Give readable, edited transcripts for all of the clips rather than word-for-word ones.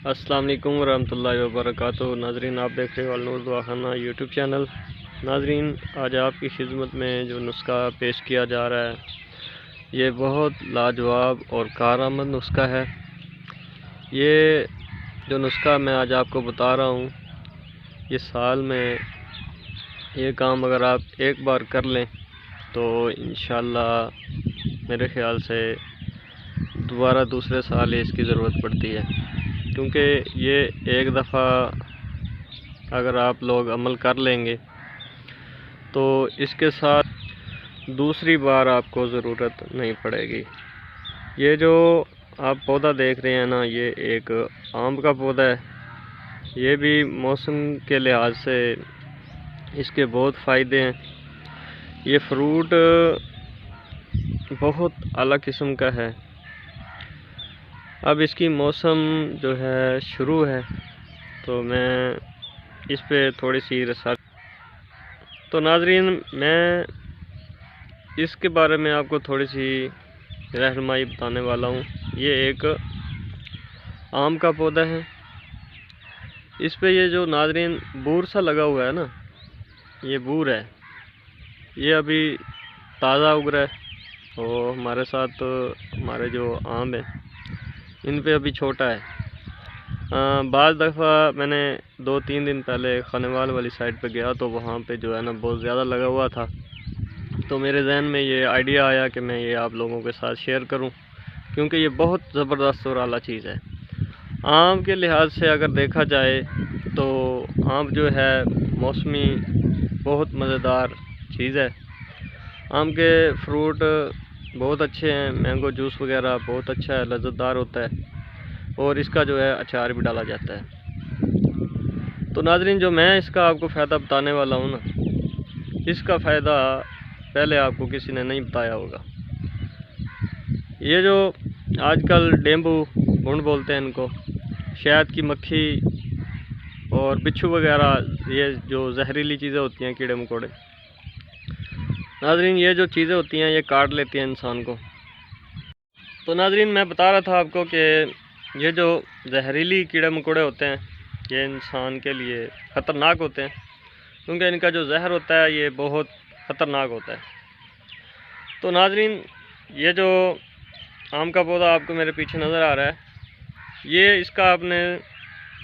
अस्सलाम वालेकुम रहमतुल्लाहि व बरकातुहू। नाजरीन, आप देख रहे हो अल नूर दवाखाना यूट्यूब चैनल। नाजरीन, आज आपकी खिदमत में जो नुस्खा पेश किया जा रहा है, ये बहुत लाजवाब और कारआमद नुस्खा है। ये जो नुस्खा मैं आज आपको बता रहा हूँ, ये साल में ये काम अगर आप एक बार कर लें तो इंशाअल्लाह मेरे ख़्याल से दोबारा दूसरे साल इसकी ज़रूरत पड़ती है, क्योंकि ये एक दफ़ा अगर आप लोग अमल कर लेंगे तो इसके साथ दूसरी बार आपको ज़रूरत नहीं पड़ेगी। ये जो आप पौधा देख रहे हैं ना, ये एक आम का पौधा है। ये भी मौसम के लिहाज से इसके बहुत फ़ायदे हैं। ये फ्रूट बहुत आला किस्म का है। अब इसकी मौसम जो है शुरू है, तो मैं इस पे थोड़ी सी रिसर्च। तो नाजरीन, मैं इसके बारे में आपको थोड़ी सी रहनुमाई बताने वाला हूँ। ये एक आम का पौधा है। इस पे ये जो नाजरीन बूर सा लगा हुआ है ना, ये बूर है। ये अभी ताज़ा उग रहा है और हमारे साथ हमारे जो आम है इन पे अभी छोटा है। बाज़ दफ़ा मैंने 2-3 दिन पहले खानेवाल वाली साइड पे गया तो वहाँ पे जो है ना बहुत ज़्यादा लगा हुआ था। तो मेरे जहन में ये आइडिया आया कि मैं ये आप लोगों के साथ शेयर करूं, क्योंकि ये बहुत ज़बरदस्त और आला चीज़ है। आम के लिहाज से अगर देखा जाए तो आम जो है मौसमी बहुत मज़ेदार चीज़ है। आम के फ्रूट बहुत अच्छे हैं। मैंगो जूस वगैरह बहुत अच्छा है, लज़्ज़तदार होता है और इसका जो है अचार भी डाला जाता है। तो नाजरीन, जो मैं इसका आपको फ़ायदा बताने वाला हूँ ना, इसका फ़ायदा पहले आपको किसी ने नहीं बताया होगा। ये जो आजकल डेंगू भुंड बोलते हैं इनको, शहद की मक्खी और बिच्छू वगैरह, ये जो जहरीली चीज़ें होती हैं, कीड़े मकोड़े, नाजरीन ये जो चीज़ें होती हैं ये काट लेती हैं इंसान को। तो नाजरीन, मैं बता रहा था आपको कि ये जो जहरीली कीड़े मकोड़े होते हैं ये इंसान के लिए ख़तरनाक होते हैं, क्योंकि इनका जो जहर होता है ये बहुत ख़तरनाक होता है। तो नाजरीन, ये जो आम का पौधा आपको मेरे पीछे नज़र आ रहा है, ये इसका आपने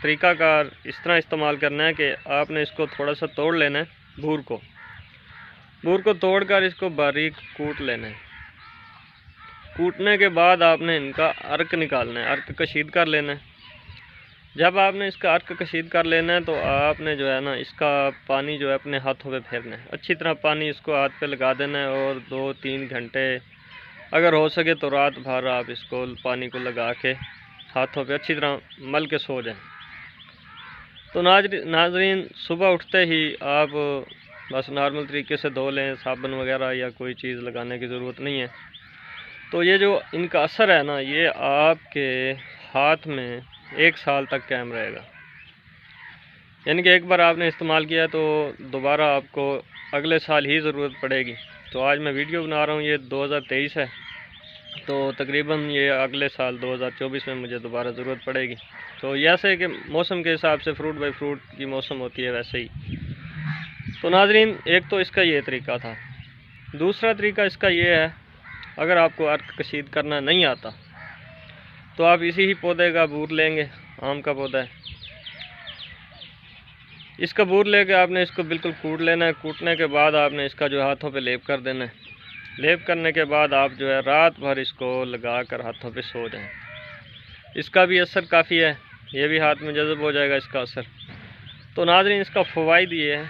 तरीक़ाकार इस तरह इस्तेमाल करना है कि आपने इसको थोड़ा सा तोड़ लेना है। बूर को तोड़कर इसको बारीक कूट लेना है। कूटने के बाद आपने इनका अर्क निकालना है, अर्क कशीद कर लेना है। जब आपने इसका अर्क कशीद कर लेना है तो आपने जो है ना इसका पानी जो है अपने हाथों पे फेरना है। अच्छी तरह पानी इसको हाथ पे लगा देना है और 2-3 घंटे, अगर हो सके तो रात भर आप इसको पानी को लगा के हाथों पे अच्छी तरह मल के सो जाएं। तो नाजरीन, सुबह उठते ही आप बस नॉर्मल तरीके से धो लें, साबुन वगैरह या कोई चीज़ लगाने की ज़रूरत नहीं है। तो ये जो इनका असर है ना, ये आपके हाथ में 1 साल तक कायम रहेगा। यानी कि एक बार आपने इस्तेमाल किया तो दोबारा आपको अगले साल ही ज़रूरत पड़ेगी। तो आज मैं वीडियो बना रहा हूँ, ये 2023 है, तो तकरीबन ये अगले साल 2024 में मुझे दोबारा ज़रूरत पड़ेगी। तो ऐसे कि मौसम के हिसाब से फ्रूट बाई फ्रूट की मौसम होती है वैसे ही। तो नाजरीन, एक तो इसका ये तरीका था। दूसरा तरीका इसका ये है, अगर आपको अर्क कशीद करना नहीं आता तो आप इसी ही पौधे का बूर लेंगे। आम का पौधा है, इसका बूर लेके आपने इसको बिल्कुल कूट लेना है। कूटने के बाद आपने इसका जो हाथों पे लेप कर देना है। लेप करने के बाद आप जो है रात भर इसको लगा कर हाथों पे सो जाएं। इसका भी असर काफ़ी है, ये भी हाथ में जज़ब हो जाएगा इसका असर। तो नाज़रीन, इसका फ़वाइद ये है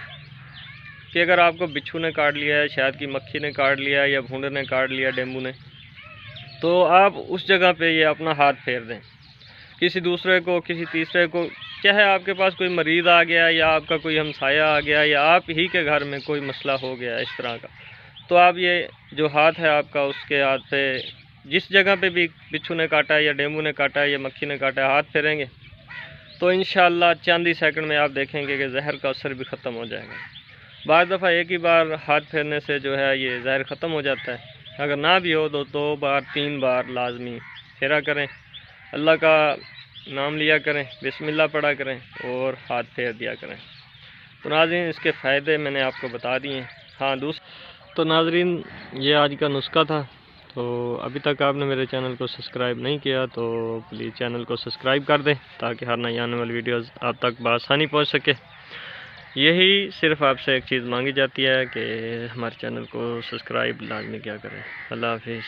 कि अगर आपको बिच्छू ने काट लिया है, शहद की मक्खी ने काट लिया है या भूंड ने काट लिया, डेंगू ने, तो आप उस जगह पे ये अपना हाथ फेर दें। किसी दूसरे को, किसी तीसरे को, चाहे आपके पास कोई मरीज़ आ गया या आपका कोई हमसाया आ गया या आप ही के घर में कोई मसला हो गया इस तरह का, तो आप ये जो हाथ है आपका, उसके हाथ पे जिस जगह पे भी बिच्छू ने काटा है या डेंगू ने काटा है या मक्खी ने काटा है, हाथ फेरेंगे तो इंशाअल्लाह चंद ही सेकंड में आप देखेंगे कि जहर का असर भी ख़त्म हो जाएगा। बाज़ दफ़ा एक ही बार हाथ फेरने से जो है ये जहर ख़त्म हो जाता है। अगर ना भी हो तो 2 बार 3 बार लाजमी फेरा करें। अल्लाह का नाम लिया करें, बिस्मिल्लाह पढ़ा करें और हाथ फेर दिया करें। तो नाज़रीन इसके फ़ायदे मैंने आपको बता दिए। हाँ तो नाज़रीन ये आज का नुस्खा था। तो अभी तक आपने मेरे चैनल को सब्सक्राइब नहीं किया तो प्लीज़ चैनल को सब्सक्राइब कर दें ताकि हर नई आने वाली वीडियोज़ आप तक बआसानी पहुँच सके। यही सिर्फ आपसे एक चीज़ मांगी जाती है कि हमारे चैनल को सब्सक्राइब लाजमी क्या करें। अल्लाह हाफिज़।